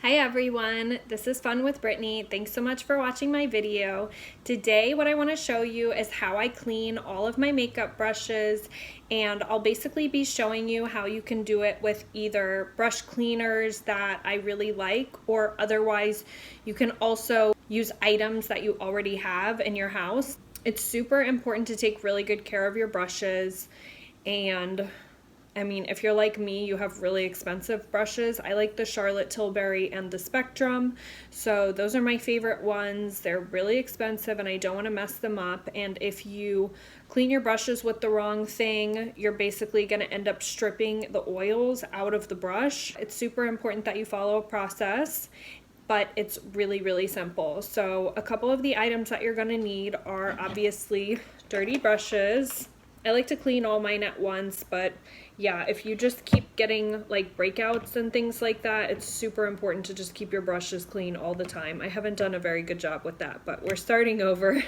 Hi everyone, this is Fun with Brittany. Thanks so much for watching my video. Today what I want to show you is how I clean all of my makeup brushes, and I'll basically be showing you how you can do it with either brush cleaners that I really like, or otherwise you can also use items that you already have in your house. It's super important to take really good care of your brushes, and I mean, if you're like me, you have really expensive brushes. I like the Charlotte Tilbury and the Spectrum, so those are my favorite ones. They're really expensive and I don't want to mess them up, and if you clean your brushes with the wrong thing, you're basically going to end up stripping the oils out of the brush. It's super important that you follow a process, but it's really simple. So a couple of the items that you're going to need are obviously dirty brushes. I like to clean all mine at once, but yeah, if you just keep getting like breakouts and things like that, it's super important to just keep your brushes clean all the time. I haven't done a very good job with that, but we're starting over,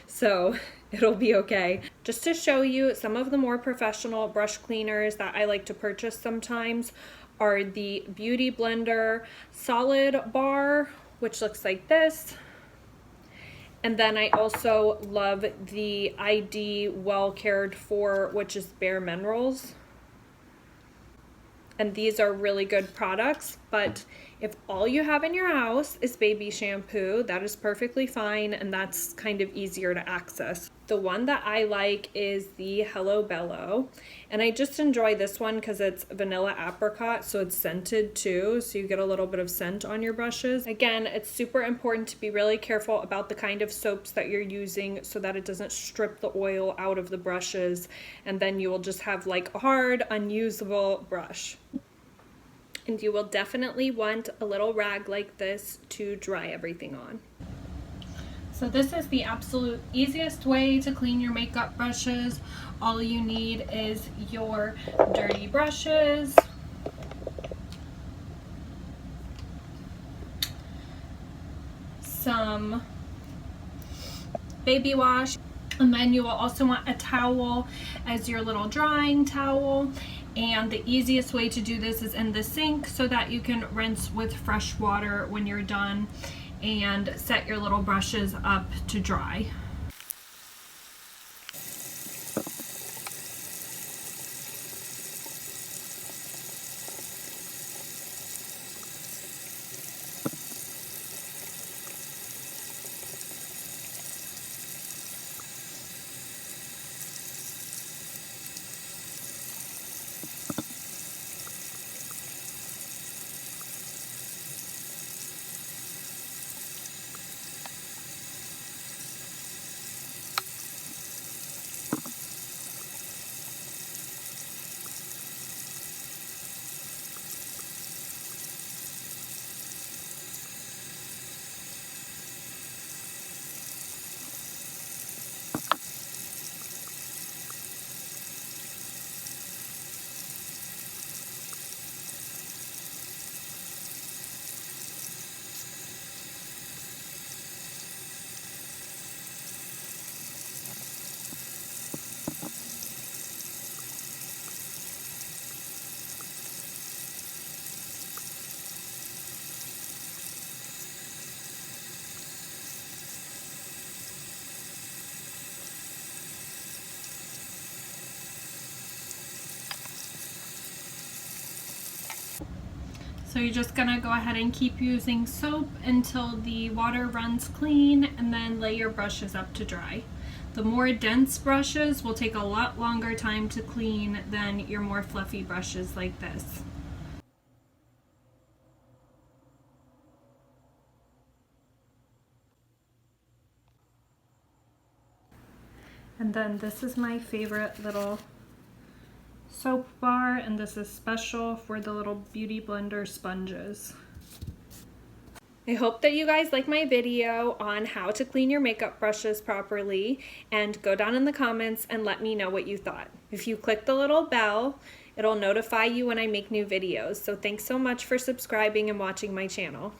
so it'll be okay. Just to show you some of the more professional brush cleaners that I like to purchase sometimes are the Beauty Blender Solid Bar, which looks like this. And then I also love the ID Well Cared For, which is Bare Minerals. And these are really good products, but if all you have in your house is baby shampoo, that is perfectly fine, and that's kind of easier to access. The one that I like is the Hello Bello, and I just enjoy this one because it's Vanilla Apricot, so it's scented too, so you get a little bit of scent on your brushes. Again, it's super important to be really careful about the kind of soaps that you're using so that it doesn't strip the oil out of the brushes, and then you will just have like a hard, unusable brush. And you will definitely want a little rag like this to dry everything on. So this is the absolute easiest way to clean your makeup brushes. All you need is your dirty brushes, some baby wash, and then you will also want a towel as your little drying towel. And the easiest way to do this is in the sink so that you can rinse with fresh water when you're done and set your little brushes up to dry. So you're just gonna go ahead and keep using soap until the water runs clean, and then lay your brushes up to dry. The more dense brushes will take a lot longer time to clean than your more fluffy brushes like this. And then this is my favorite little soap bar, and this is special for the little Beauty Blender sponges. I hope that you guys like my video on how to clean your makeup brushes properly, and go down in the comments and let me know what you thought. If you click the little bell, it'll notify you when I make new videos. So thanks so much for subscribing and watching my channel.